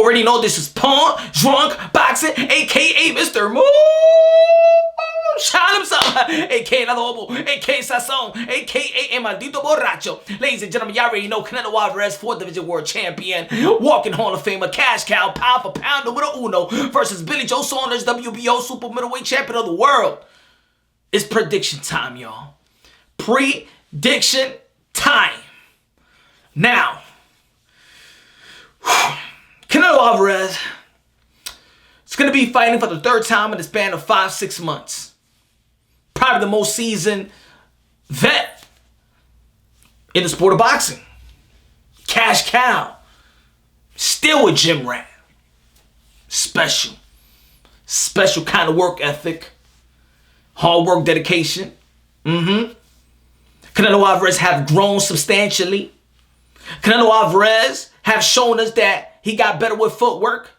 already know this is Pawn Drunk Boxing, a.k.a. Mr. Moo. Shout himself, a.k.a. El Lobo, a.k.a. Sazón, a.k.a. El Maldito Borracho. Ladies and gentlemen, y'all already know Canelo Alvarez, 4th Division World Champion, walking Hall of Famer, cash cow, pound for pound, numero uno, versus Billy Joe Saunders, WBO Super Middleweight Champion of the World. It's prediction time, y'all. Prediction time. Now, Canelo Alvarez is going to be fighting for the 3rd time in the span of 5-6 months. Probably the most seasoned vet in the sport of boxing. Cash cow. Still a gym rat. Special. Special kind of work ethic. Hard work, dedication. Canelo Alvarez have grown substantially. Canelo Alvarez have shown us that he got better with footwork.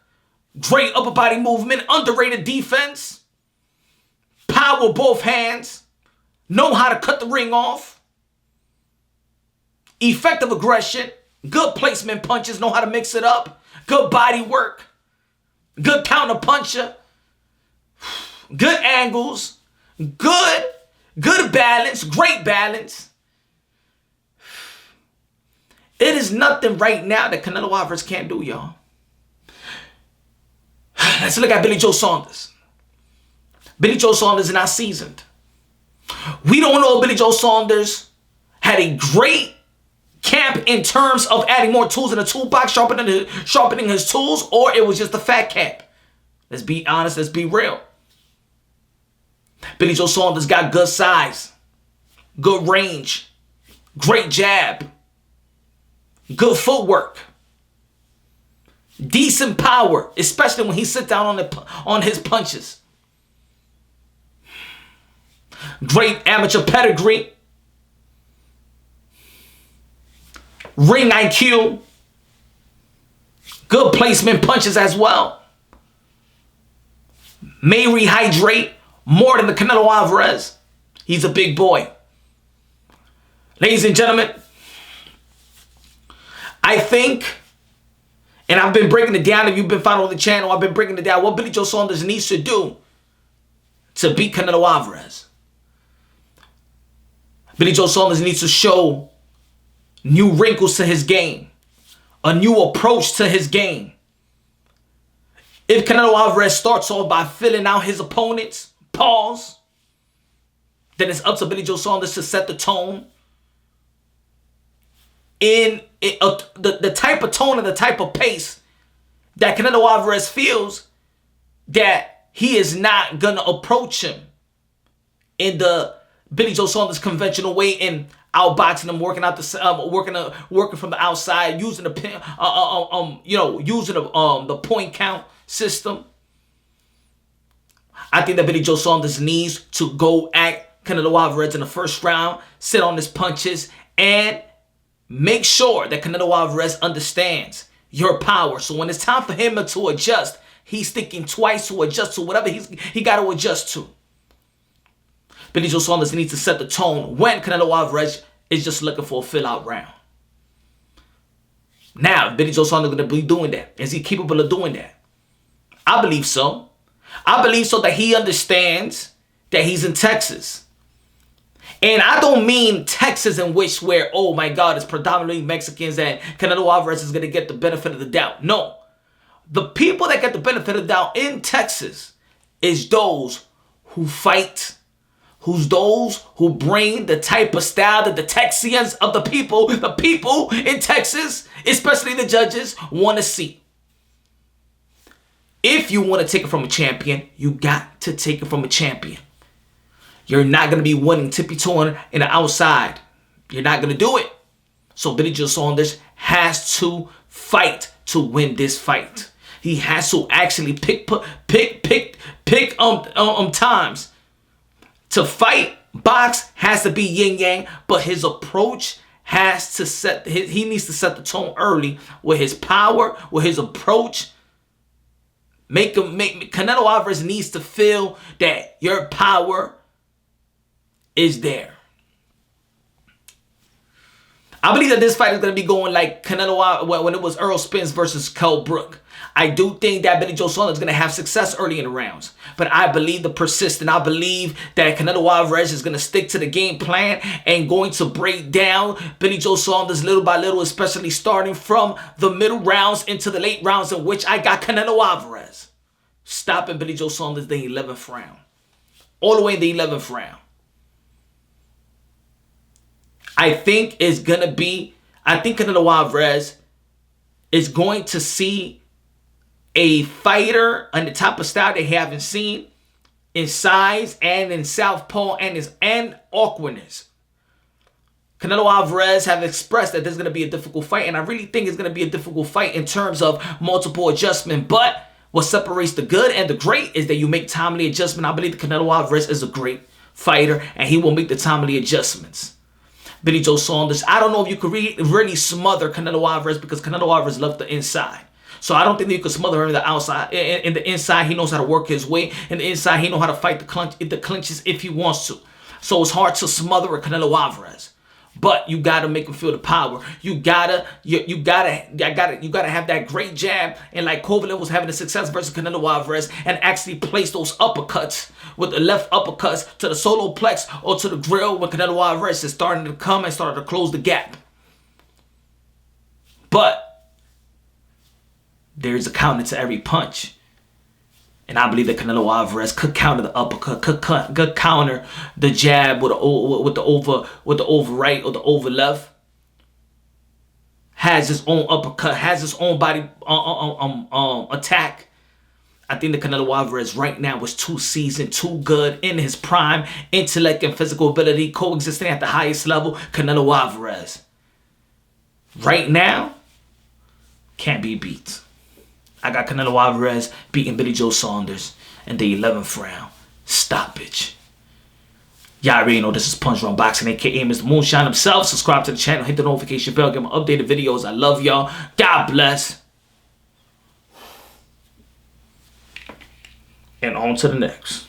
Great upper body movement. Underrated defense. Power with both hands. Know how to cut the ring off. Effective aggression. Good placement punches. Know how to mix it up. Good body work. Good counter puncher. Good angles. Good balance. Great balance. It is nothing right now that Canelo Alvarez can't do, y'all. Let's look at Billy Joe Saunders. Billy Joe Saunders is not seasoned. We don't know if Billy Joe Saunders had a great camp in terms of adding more tools in the toolbox, sharpening his tools, or it was just a fat camp. Let's be honest, let's be real. Billy Joe Saunders got good size, good range, great jab, good footwork, decent power, especially when he sits down on his punches. Great amateur pedigree. Ring IQ. Good placement punches as well. May rehydrate more than the Canelo Alvarez. He's a big boy. Ladies and gentlemen, I think, and I've been breaking it down, if you've been following the channel, I've been breaking it down, what Billy Joe Saunders needs to do to beat Canelo Alvarez. Billy Joe Saunders needs to show new wrinkles to his game, a new approach to his game. If Canelo Alvarez starts off by filling out his opponent's pause, then it's up to Billy Joe Saunders to set the tone. The type of tone and the type of pace that Canelo Alvarez feels that he is not going to approach him in the Billy Joe Saunders conventional way, in outboxing him, working out the working from the outside, using the pin, using the point count system. I think that Billy Joe Saunders needs to go at Canelo Alvarez in the first round, sit on his punches, and make sure that Canelo Alvarez understands your power. So when it's time for him to adjust, he's thinking twice to adjust to whatever he got to adjust to. Billy Joe Saunders needs to set the tone when Canelo Alvarez is just looking for a fill-out round. Now, Billy Joe Saunders is going to be doing that. Is he capable of doing that? I believe so. I believe so that he understands that he's in Texas. And I don't mean Texas in which where, oh my God, it's predominantly Mexicans and Canelo Alvarez is going to get the benefit of the doubt. No. The people that get the benefit of the doubt in Texas is those who fight, those who bring the type of style that the Texians of the people in Texas, especially the judges, want to see. If you want to take it from a champion, you got to take it from a champion. You're not going to be winning tippy-toeing in the outside. You're not going to do it. So Billy Joe Saunders has to fight to win this fight. He has to actually pick times. To fight, box has to be yin-yang, but his approach has to he needs to set the tone early with his power, with his approach. Canelo Alvarez needs to feel that your power is there. I believe that this fight is going to be going like Canelo when it was Earl Spence versus Kell Brook. I do think that Billy Joe Saunders is going to have success early in the rounds. But I believe the persistent. I believe that Canelo Alvarez is going to stick to the game plan and going to break down Billy Joe Saunders little by little, especially starting from the middle rounds into the late rounds, in which I got Canelo Alvarez stopping Billy Joe Saunders the 11th round. All the way in the 11th round. I think Canelo Alvarez is going to see a fighter on the type of style they haven't seen in size and in southpaw and awkwardness. Canelo Alvarez have expressed that this is going to be a difficult fight, and I really think it's going to be a difficult fight in terms of multiple adjustment. But what separates the good and the great is that you make timely adjustment. I believe that Canelo Alvarez is a great fighter, and he will make the timely adjustments. Billy Joe Saunders, I don't know if you could really smother Canelo Alvarez, because Canelo Alvarez loves the inside. So I don't think that you could smother him in the outside. In the inside, he knows how to work his way. In the inside, he knows how to fight the clinches if he wants to. So it's hard to smother a Canelo Alvarez. But you gotta make him feel the power. You gotta have that great jab, and like Kovalev was having a success versus Canelo Alvarez, and actually place those uppercuts with the left uppercuts to the solar plex or to the grill when Canelo Alvarez is starting to come and starting to close the gap. But there's a counter to every punch. And I believe that Canelo Alvarez could counter the uppercut, could counter the jab with the over right or the over left. Has his own uppercut, has his own body attack. I think that Canelo Alvarez right now is too seasoned, too good, in his prime, intellect and physical ability, coexisting at the highest level. Canelo Alvarez right now can't be beat. I got Canelo Alvarez beating Billy Joe Saunders in the 11th round. Stoppage. Y'all already know this is Punch Run Boxing, aka Mr. Moonshine himself. Subscribe to the channel, hit the notification bell, get my updated videos. I love y'all. God bless. And on to the next.